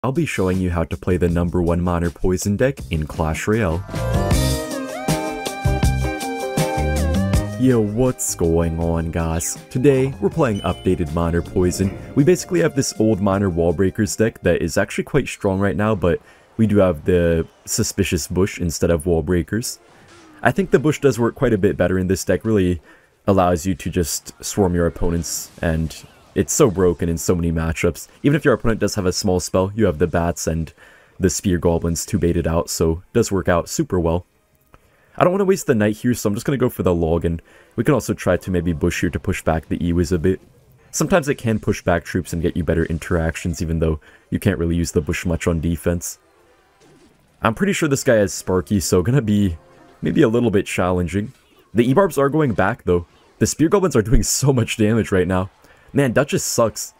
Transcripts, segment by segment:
I'll be showing you how to play the #1 Miner Poison deck in Clash Royale. Yo, what's going on, guys? Today, we're playing updated Miner Poison. We basically have this old Miner Wall Breakers deck that is actually quite strong right now, but we do have the Suspicious Bush instead of Wall Breakers. I think the Bush does work quite a bit better in this deck, really allows you to just swarm your opponents, and it's so broken in so many matchups. Even if your opponent does have a small spell, you have the bats and the spear goblins to bait it out, so it does work out super well. I don't want to waste the night here, so I'm just going to go for the log, and we can also try to maybe bush here to push back the Ewiz a bit. Sometimes it can push back troops and get you better interactions, even though you can't really use the bush much on defense. I'm pretty sure this guy has Sparky, so gonna be maybe a little bit challenging. The E-Barbs are going back, though. The spear goblins are doing so much damage right now. Man, Duchess sucks.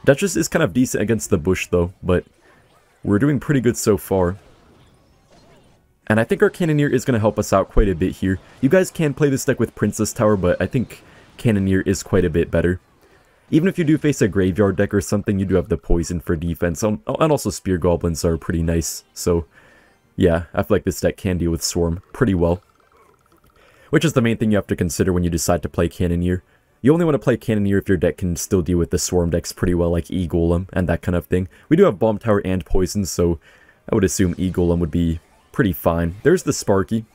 Duchess is kind of decent against the bush, though, but we're doing pretty good so far. And I think our Cannoneer is going to help us out quite a bit here. You guys can play this deck with Princess Tower, but I think Cannoneer is quite a bit better. Even if you do face a graveyard deck or something, you do have the poison for defense, and also spear goblins are pretty nice. So, yeah, I feel like this deck can deal with Swarm pretty well. Which is the main thing you have to consider when you decide to play Cannoneer. You only want to play Cannoneer if your deck can still deal with the Swarm decks pretty well, like E-Golem and that kind of thing. We do have Bomb Tower and Poison, so I would assume E-Golem would be pretty fine. There's the Sparky.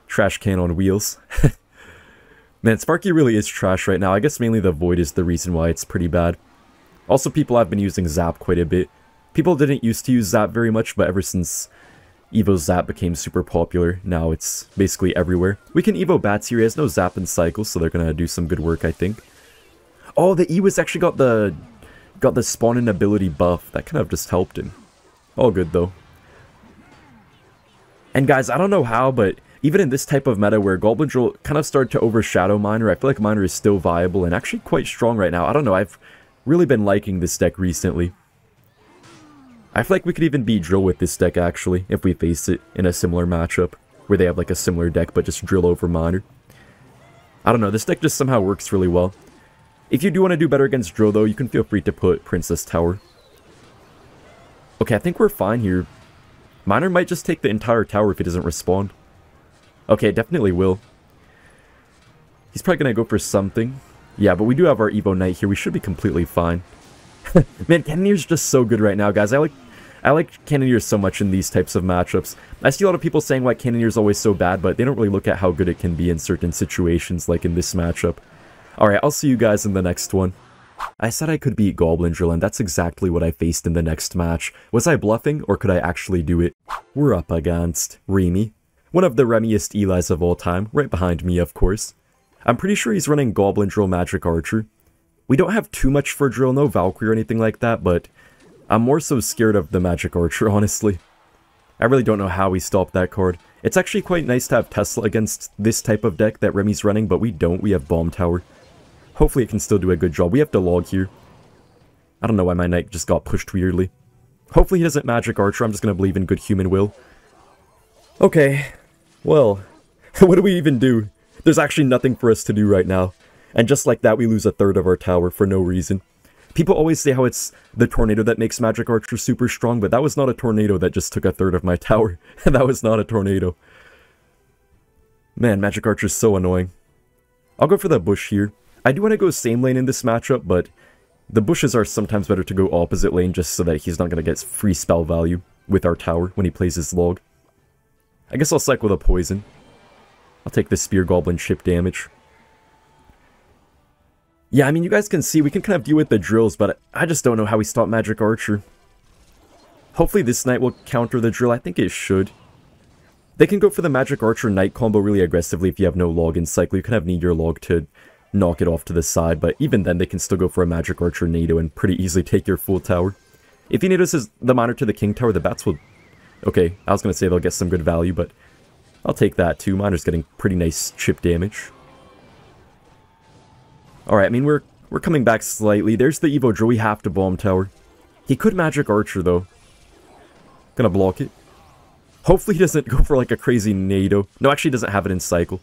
Trash can on wheels. Man, Sparky really is trash right now. I guess mainly the Void is the reason why it's pretty bad. Also, people have been using Zap quite a bit. People didn't used to use Zap very much, but ever since Evo Zap became super popular, now it's basically everywhere. We can Evo Bats here. He has no Zap and Cycle, so they're gonna do some good work, I think. Oh, the Ewiz actually got the spawn in ability buff. That kind of just helped him. All good, though. And guys, I don't know how, but even in this type of meta where Goblin Drill kind of started to overshadow Miner, I feel like Miner is still viable and actually quite strong right now. I don't know, I've really been liking this deck recently. I feel like we could even beat Drill with this deck, actually, if we face it in a similar matchup, where they have like a similar deck, but just Drill over Miner. I don't know, this deck just somehow works really well. If you do want to do better against Drill, though, you can feel free to put Princess Tower. Okay, I think we're fine here. Miner might just take the entire tower if he doesn't respond. Okay, definitely will. He's probably gonna go for something. Yeah, but we do have our Evo Knight here. We should be completely fine. Man, Cannoneer's just so good right now, guys. I like Cannoneer so much in these types of matchups. I see a lot of people saying why Cannoneer's always so bad, but they don't really look at how good it can be in certain situations, like in this matchup. Alright, I'll see you guys in the next one. I said I could beat Goblin Drill, and that's exactly what I faced in the next match. Was I bluffing, or could I actually do it? We're up against Remy, one of the Remiest Elis of all time, right behind me, of course. I'm pretty sure he's running Goblin Drill Magic Archer. We don't have too much for Drill, no Valkyrie or anything like that, but I'm more so scared of the Magic Archer, honestly. I really don't know how we stopped that card. It's actually quite nice to have Tesla against this type of deck that Remy's running, but we don't. We have Bomb Tower. Hopefully it can still do a good job. We have to log here. I don't know why my knight just got pushed weirdly. Hopefully he doesn't Magic Archer. I'm just going to believe in good human will. Okay. Well, what do we even do? There's actually nothing for us to do right now. And just like that, we lose a third of our tower for no reason. People always say how it's the tornado that makes Magic Archer super strong, but that was not a tornado that just took a third of my tower. That was not a tornado. Man, Magic Archer's so annoying. I'll go for the bush here. I do want to go same lane in this matchup, but the bushes are sometimes better to go opposite lane just so that he's not going to get free spell value with our tower when he plays his log. I guess I'll cycle the poison. I'll take the spear goblin chip damage. Yeah, I mean, you guys can see we can kind of deal with the drills, but I just don't know how we stop Magic Archer. Hopefully this knight will counter the drill. I think it should. They can go for the Magic Archer knight combo really aggressively if you have no log in cycle. You kind of need your log to knock it off to the side, but even then they can still go for a Magic Archer NATO and pretty easily take your full tower. If he notices the Miner to the King Tower, the bats will... Okay, I was going to say they'll get some good value, but I'll take that too. Miner's getting pretty nice chip damage. Alright, I mean, we're coming back slightly. There's the Evo Drill. We have to Bomb Tower. He could Magic Archer, though. Gonna block it. Hopefully he doesn't go for, like, a crazy NATO. No, actually he doesn't have it in cycle.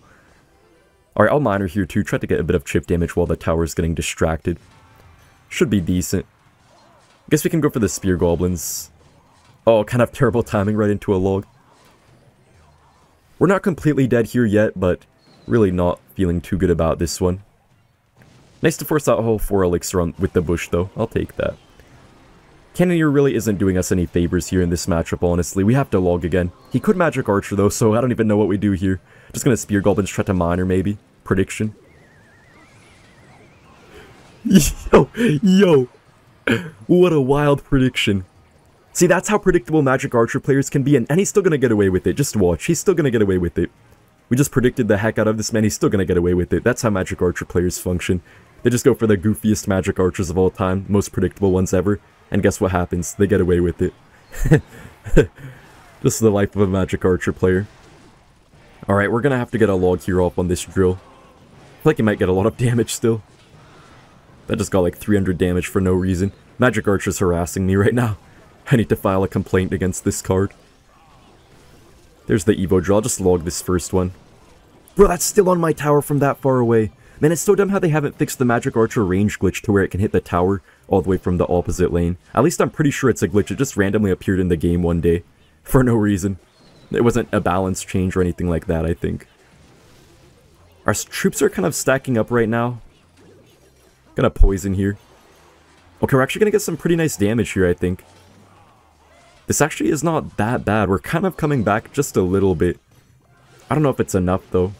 Alright, I'll Miner here, too. Try to get a bit of chip damage while the tower's getting distracted. Should be decent. Guess we can go for the spear goblins. Oh, kind of terrible timing right into a log. We're not completely dead here yet, but really not feeling too good about this one. Nice to force out a whole 4 elixir on with the bush, though. I'll take that. Cannoneer really isn't doing us any favors here in this matchup, honestly. We have to log again. He could magic archer, though, so I don't even know what we do here. Just gonna spear goblins, try to miner, maybe. Prediction. Yo! What a wild prediction. See, that's how predictable magic archer players can be, and he's still gonna get away with it. Just watch. He's still gonna get away with it. We just predicted the heck out of this man. He's still gonna get away with it. That's how magic archer players function. They just go for the goofiest magic archers of all time, most predictable ones ever, and guess what happens? They get away with it. Just the life of a magic archer player. Alright, we're gonna have to get a log here off on this drill. I feel like he might get a lot of damage still. That just got like 300 damage for no reason. Magic archer's harassing me right now. I need to file a complaint against this card. There's the Evo drill. I'll just log this first one. Bro, that's still on my tower from that far away. Man, it's so dumb how they haven't fixed the magic archer range glitch to where it can hit the tower all the way from the opposite lane. At least I'm pretty sure it's a glitch. It just randomly appeared in the game one day. For no reason. It wasn't a balance change or anything like that, I think. Our troops are kind of stacking up right now. Gonna poison here. Okay, we're actually gonna get some pretty nice damage here, I think. This actually is not that bad. We're kind of coming back just a little bit. I don't know if it's enough, though.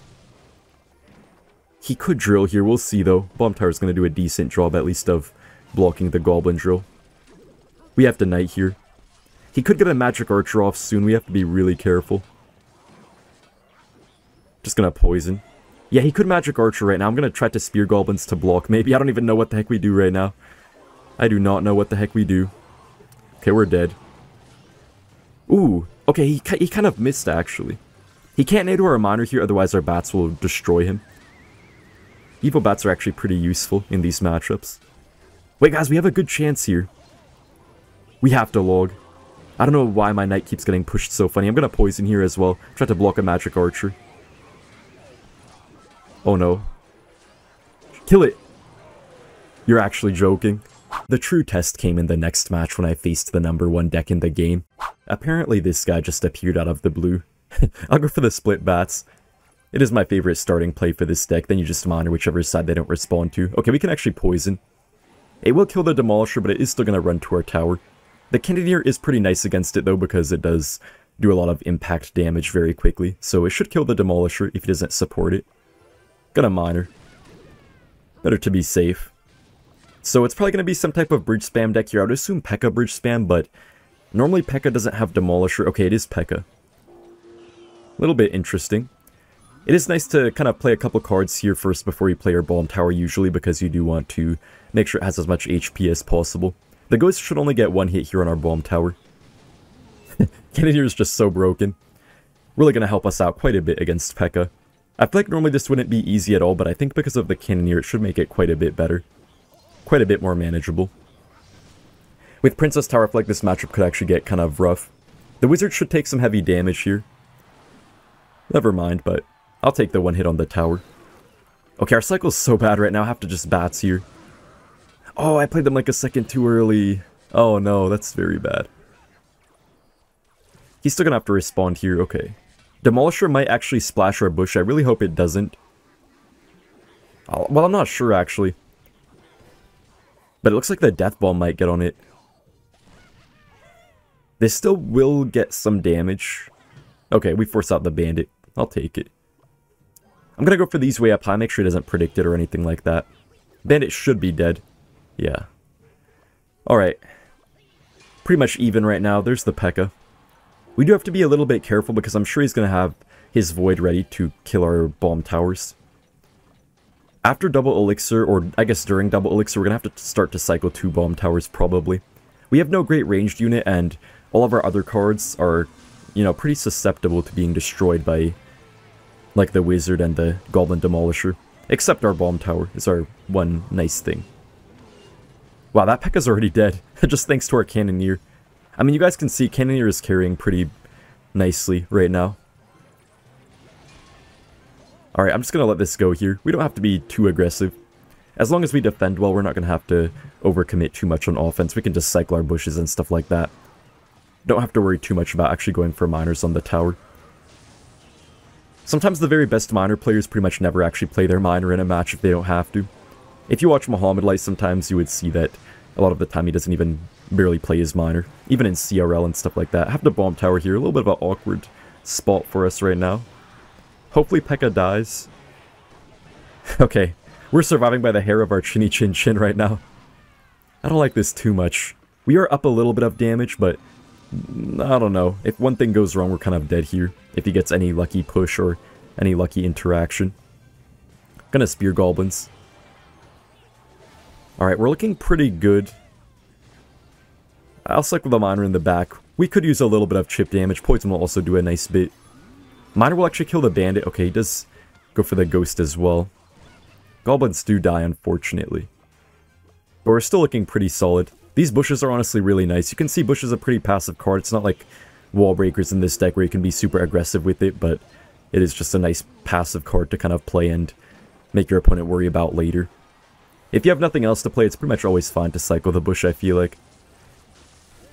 He could drill here, we'll see though. Bomb Tower's gonna do a decent job at least of blocking the goblin drill. We have to knight here. He could get a magic archer off soon, we have to be really careful. Just gonna poison. Yeah, he could magic archer right now. I'm gonna try to spear goblins to block maybe. I don't even know what the heck we do right now. I do not know what the heck we do. Okay, we're dead. Ooh, okay, he kind of missed actually. He can't NATO our miner here, otherwise our bats will destroy him. Evo bats are actually pretty useful in these matchups. Wait guys, we have a good chance here. We have to log. I don't know why my knight keeps getting pushed so funny. I'm gonna poison here as well. Try to block a magic archer. Oh no. Kill it! You're actually joking. The true test came in the next match when I faced the #1 deck in the game. Apparently this guy just appeared out of the blue. I'll go for the split bats. It is my favorite starting play for this deck, then you just monitor whichever side they don't respond to. Okay, we can actually poison. It will kill the Demolisher, but it is still going to run to our tower. The Cannoneer is pretty nice against it though, because it does do a lot of impact damage very quickly, so it should kill the Demolisher if it doesn't support it. Gonna miner. Better to be safe. So it's probably going to be some type of bridge spam deck here. I would assume Pekka bridge spam, but normally Pekka doesn't have Demolisher. Okay, it is Pekka. A little bit interesting. It is nice to kind of play a couple cards here first before you play your bomb tower usually, because you do want to make sure it has as much HP as possible. The Ghost should only get one hit here on our bomb tower. Cannoneer is just so broken. Really going to help us out quite a bit against Pekka. I feel like normally this wouldn't be easy at all, but I think because of the Cannoneer it should make it quite a bit better. Quite a bit more manageable. With Princess Tower, I feel like this matchup could actually get kind of rough. The Wizard should take some heavy damage here. Never mind, but I'll take the one hit on the tower. Okay, our cycle's so bad right now, I have to just bats here. Oh, I played them like a second too early. Oh no, that's very bad. He's still gonna have to respond here, okay. Demolisher might actually splash our bush, I really hope it doesn't. Well, I'm not sure actually. But it looks like the Death Ball might get on it. This still will get some damage. Okay, we force out the Bandit. I'll take it. I'm gonna go for these way up high, make sure it doesn't predict it or anything like that. Bandit should be dead. Yeah. Alright. Pretty much even right now. There's the Pekka. We do have to be a little bit careful because I'm sure he's gonna have his Void ready to kill our bomb towers. After double elixir, or I guess during double elixir, we're gonna have to start to cycle 2 bomb towers probably. We have no great ranged unit, and all of our other cards are, you know, pretty susceptible to being destroyed by, like, the Wizard and the Goblin Demolisher. Except our bomb tower is our one nice thing. Wow, that Pekka's already dead, just thanks to our Cannoneer. I mean, you guys can see Cannoneer is carrying pretty nicely right now. Alright, I'm just gonna let this go here. We don't have to be too aggressive. As long as we defend well, we're not going to have to overcommit too much on offense. We can just cycle our bushes and stuff like that. Don't have to worry too much about actually going for miners on the tower. Sometimes the very best miner players pretty much never actually play their miner in a match if they don't have to. If you watch Muhammad Light sometimes, you would see that a lot of the time he doesn't even barely play his miner. Even in CRL and stuff like that. I have the bomb tower here, a little bit of an awkward spot for us right now. Hopefully Pekka dies. Okay. We're surviving by the hair of our chinny chin chin right now. I don't like this too much. We are up a little bit of damage, but I don't know. If one thing goes wrong, we're kind of dead here. If he gets any lucky push or any lucky interaction. Gonna spear goblins. Alright, we're looking pretty good. I'll cycle the miner in the back. We could use a little bit of chip damage. Poison will also do a nice bit. Miner will actually kill the bandit. Okay, he does go for the ghost as well. Goblins do die, unfortunately. But we're still looking pretty solid. These bushes are honestly really nice. You can see bush is a pretty passive card. It's not like wall breakers in this deck where you can be super aggressive with it, but it is just a nice passive card to kind of play and make your opponent worry about later. If you have nothing else to play, it's pretty much always fine to cycle the bush, I feel like.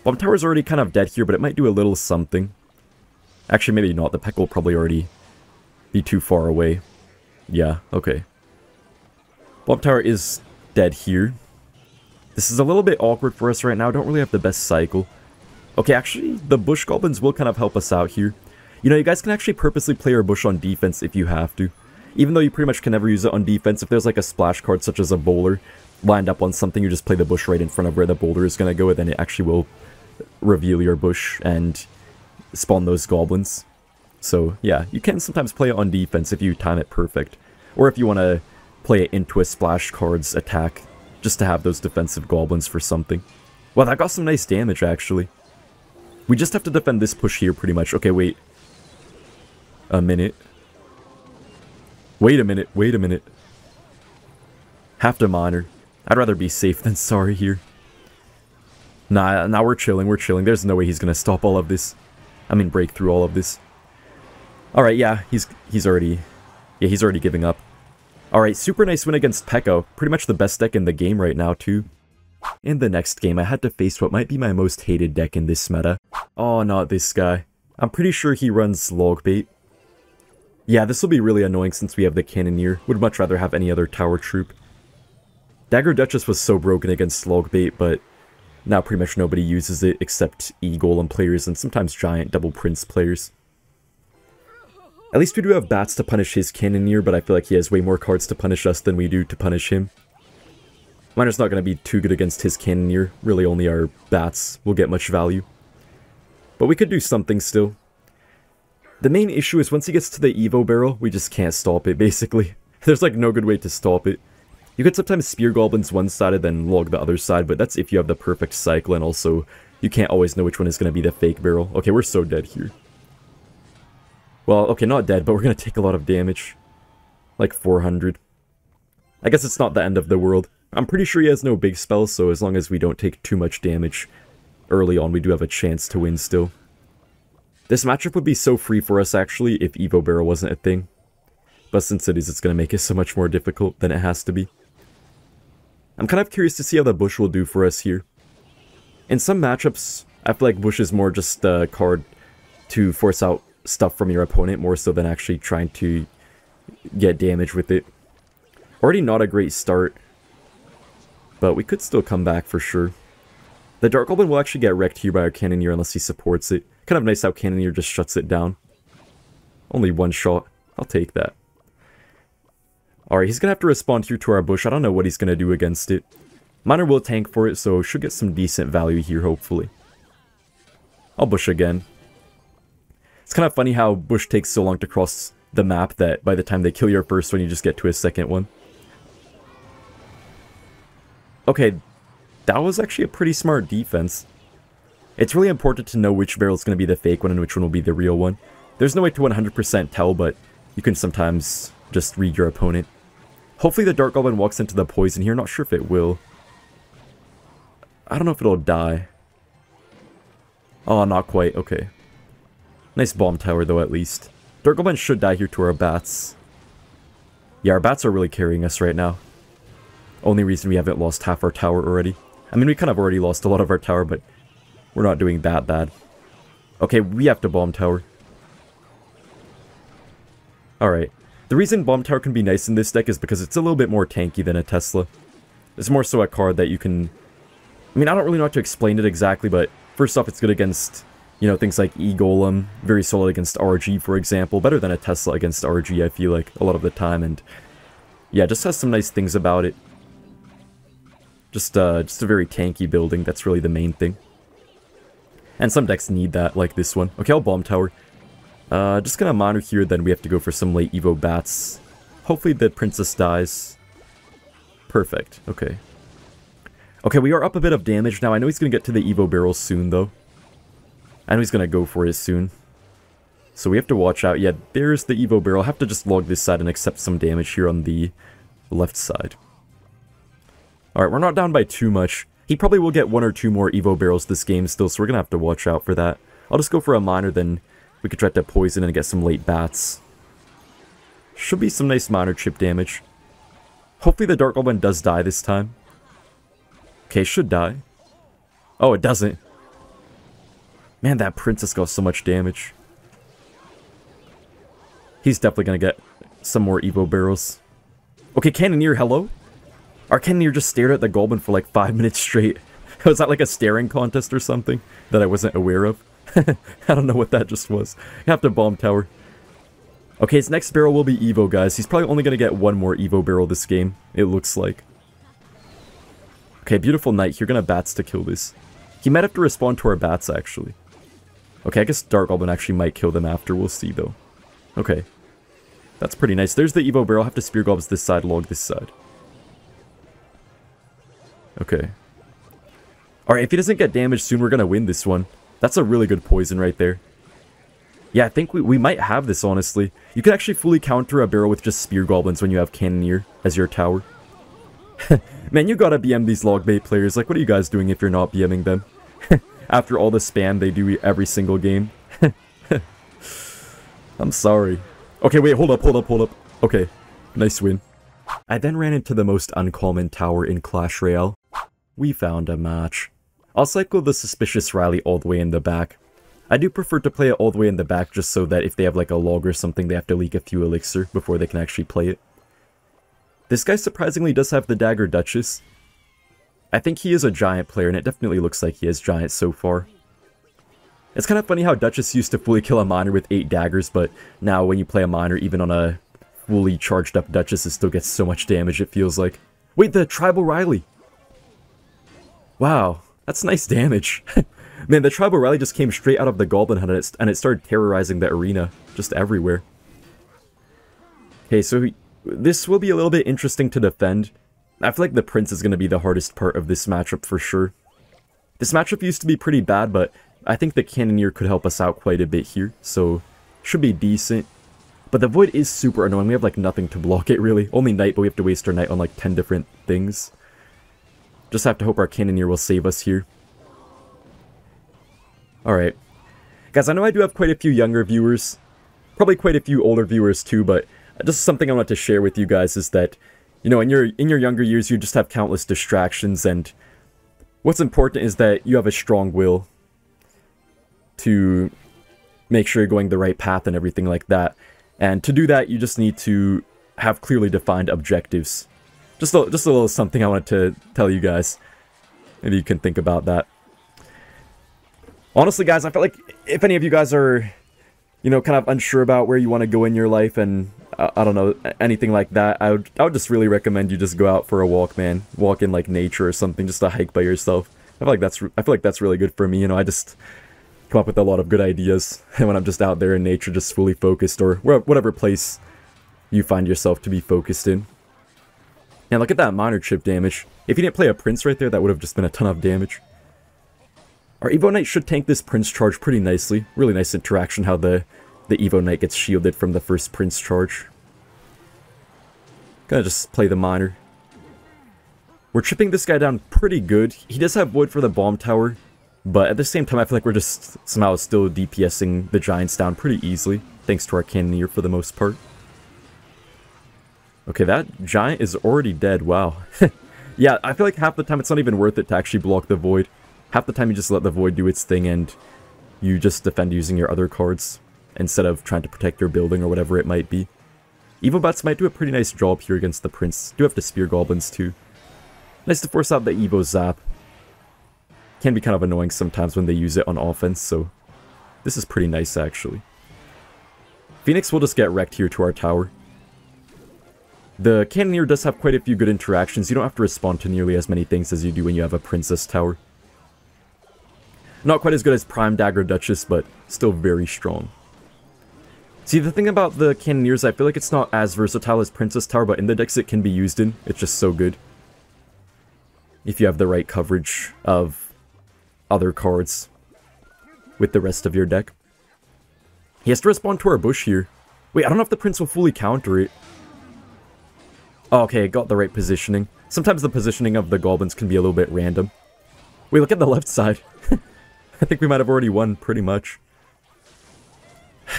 Bomb tower's already kind of dead here, but it might do a little something. Actually, maybe not. The Pekka will probably already be too far away. Yeah, okay. Bomb tower is dead here. This is a little bit awkward for us right now. Don't really have the best cycle. Okay, actually, the bush goblins will kind of help us out here. You know, you guys can actually purposely play your bush on defense if you have to. Even though you pretty much can never use it on defense, if there's like a splash card such as a bowler lined up on something, you just play the bush right in front of where the boulder is going to go, and then it actually will reveal your bush and spawn those goblins. So, yeah, you can sometimes play it on defense if you time it perfect. Or if you want to play it into a splash card's attack, just to have those defensive goblins for something. Well, that got some nice damage, actually. We just have to defend this push here, pretty much. Okay, wait. A minute. Wait a minute, wait a minute. Have to miner. I'd rather be safe than sorry here. Nah, now we're chilling, we're chilling. There's no way he's gonna stop all of this. I mean, break through all of this. Alright, yeah, he's already giving up. Alright, super nice win against Pekka. Pretty much the best deck in the game right now, too. In the next game, I had to face what might be my most hated deck in this meta. Oh, not this guy. I'm pretty sure he runs Logbait. Yeah, this will be really annoying since we have the Cannoneer. Would much rather have any other tower troop. Dagger Duchess was so broken against Logbait, but now pretty much nobody uses it except E-Golem players and sometimes Giant Double Prince players. At least we do have bats to punish his Cannoneer, but I feel like he has way more cards to punish us than we do to punish him. Miner's not going to be too good against his Cannoneer. Really only our bats will get much value. But we could do something still. The main issue is once he gets to the Evo barrel, we just can't stop it, basically. There's like no good way to stop it. You could sometimes spear goblins one-sided, then log the other side, but that's if you have the perfect cycle, and also you can't always know which one is going to be the fake barrel. Okay, we're so dead here. Well, okay, not dead, but we're going to take a lot of damage. Like 400. I guess it's not the end of the world. I'm pretty sure he has no big spells, so as long as we don't take too much damage early on, we do have a chance to win still. This matchup would be so free for us, actually, if Evo Barrel wasn't a thing. But since it is, it's going to make it so much more difficult than it has to be. I'm kind of curious to see how the Bush will do for us here. In some matchups, I feel like Bush is more just a card to force out stuff from your opponent, more so than actually trying to get damage with it. Already not a great start, but we could still come back for sure. The Dark Goblin will actually get wrecked here by our Cannoneer unless he supports it. Kind of nice how Cannoneer just shuts it down. Only one shot. I'll take that. Alright, he's going to have to respond here to our Bush. I don't know what he's going to do against it. Miner will tank for it, so should get some decent value here, hopefully. I'll Bush again. It's kind of funny how Bush takes so long to cross the map that by the time they kill your first one, you just get to a second one. Okay, that was actually a pretty smart defense. It's really important to know which barrel is going to be the fake one and which one will be the real one. There's no way to 100% tell, but you can sometimes just read your opponent. Hopefully the Dark Goblin walks into the poison here. Not sure if it will. I don't know if it'll die. Oh, not quite. Okay. Nice bomb tower, though, at least. Dark Goblin should die here to our bats. Yeah, our bats are really carrying us right now. Only reason we haven't lost half our tower already. I mean, we kind of already lost a lot of our tower, but we're not doing that bad. Okay, we have to bomb tower. Alright. The reason bomb tower can be nice in this deck is because it's a little bit more tanky than a Tesla. It's more so a card that you can... I mean, I don't really know how to explain it exactly, but first off, it's good against, you know, things like E-Golem. Very solid against RG, for example. Better than a Tesla against RG, I feel like, a lot of the time. And yeah, just has some nice things about it. Just a very tanky building, that's really the main thing. And some decks need that, like this one. Okay, I'll bomb tower. Just gonna mono here, then we have to go for some late Evo bats. Hopefully the princess dies. Perfect, okay. Okay, we are up a bit of damage now. I know he's gonna get to the Evo barrels soon, though. I know he's gonna go for it soon. So we have to watch out. Yeah, there's the Evo barrel. I'll have to just log this side and accept some damage here on the left side. Alright, we're not down by too much. He probably will get 1 or 2 more Evo barrels this game still, so we're gonna have to watch out for that. I'll just go for a minor, then we could try to poison and get some late bats. Should be some nice minor chip damage. Hopefully the Dark Goblin does die this time. Okay, should die. Oh, it doesn't. Man, that princess got so much damage. He's definitely gonna get some more Evo barrels. Okay, Cannoneer, hello? Our Cannoneer just stared at the Goblin for like 5 minutes straight. Was that like a staring contest or something that I wasn't aware of? I don't know what that just was. You have to bomb tower. Okay, his next barrel will be Evo, guys. He's probably only going to get 1 more Evo barrel this game, it looks like. Okay, beautiful knight. You're going to bats to kill this. He might have to respond to our bats, actually. Okay, I guess Dark Goblin actually might kill them after. We'll see, though. Okay. That's pretty nice. There's the Evo barrel. I'll have to Spear Gobs this side, log this side. Okay. Alright, if he doesn't get damaged soon, we're gonna win this one. That's a really good poison right there. Yeah, I think we might have this, honestly. You can actually fully counter a barrel with just Spear Goblins when you have Cannoneer as your tower. Man, you gotta BM these Logbait players. Like, what are you guys doing if you're not BMing them? After all the spam they do every single game. I'm sorry. Okay, wait, hold up. Okay, nice win. I then ran into the most uncommon tower in Clash Royale. We found a match. I'll cycle the Suspicious Riley all the way in the back. I do prefer to play it all the way in the back just so that if they have like a log or something, they have to leak a few elixir before they can actually play it. This guy surprisingly does have the dagger Duchess. I think he is a giant player, and it definitely looks like he is giant so far. It's kind of funny how Duchess used to fully kill a miner with 8 daggers, but now when you play a miner, even on a fully charged up Duchess, it still gets so much damage, it feels like. Wait, the Tribal Riley! Wow, that's nice damage. Man, the Tribal Riley just came straight out of the Goblin Hunt, and it started terrorizing the arena, just everywhere. Okay, so this will be a little bit interesting to defend. I feel like the Prince is going to be the hardest part of this matchup for sure. This matchup used to be pretty bad, but I think the Cannoneer could help us out quite a bit here, so should be decent. But the Void is super annoying. We have like nothing to block it really. Only Knight, but we have to waste our Knight on like 10 different things. Just have to hope our Cannoneer will save us here. Alright. Guys, I know I do have quite a few younger viewers. Probably quite a few older viewers too, but just something I want to share with you guys is that, you know, in your younger years, you just have countless distractions, and what's important is that you have a strong will to make sure you're going the right path and everything like that. And to do that, you just need to have clearly defined objectives. Just a little something I wanted to tell you guys. Maybe you can think about that. Honestly, guys, I feel like if any of you guys are, you know, kind of unsure about where you want to go in your life and, I don't know, anything like that, I would just really recommend you just go out for a walk, man. Walk in, like, nature or something, just a hike by yourself. I feel like that's really good for me, you know, I just come up with a lot of good ideas when I'm just out there in nature, just fully focused, or whatever place you find yourself to be focused in. And look at that minor chip damage. If you didn't play a Prince right there, that would have just been a ton of damage. Our Evo Knight should tank this Prince charge pretty nicely. Really nice interaction how the Evo Knight gets shielded from the first Prince charge. Gonna just play the minor. We're chipping this guy down pretty good. He does have wood for the bomb tower, but at the same time I feel like we're just somehow still DPSing the giants down pretty easily, thanks to our Cannoneer for the most part. Okay, that giant is already dead, wow. Yeah, I feel like half the time it's not even worth it to actually block the Void. Half the time you just let the Void do its thing and you just defend using your other cards instead of trying to protect your building or whatever it might be. Evobats might do a pretty nice job here against the Prince. Do have to Spear Goblins too. Nice to force out the Evo Zap. Can be kind of annoying sometimes when they use it on offense, so this is pretty nice actually. Phoenix will just get wrecked here to our tower. The Cannoneer does have quite a few good interactions. You don't have to respond to nearly as many things as you do when you have a Princess Tower. Not quite as good as Prime Dagger Duchess, but still very strong. See, the thing about the Cannoneers, I feel like it's not as versatile as Princess Tower, but in the decks it can be used in. It's just so good. If you have the right coverage of other cards with the rest of your deck. He has to respond to our bush here. Wait, I don't know if the Prince will fully counter it. Oh, okay, got the right positioning. Sometimes the positioning of the Goblins can be a little bit random. Wait, look at the left side. I think we might have already won, pretty much.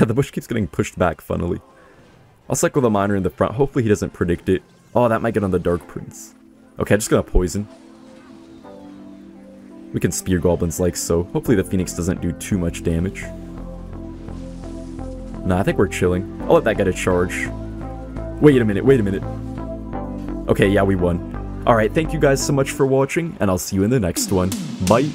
The bush keeps getting pushed back, funnily. I'll cycle the Miner in the front. Hopefully he doesn't predict it. Oh, that might get on the Dark Prince. Okay, I'm just gonna poison. We can Spear Goblins like so. Hopefully the Phoenix doesn't do too much damage. Nah, I think we're chilling. I'll let that get a charge. Wait a minute, wait a minute. Okay, yeah, we won. Alright, thank you guys so much for watching, and I'll see you in the next one. Bye!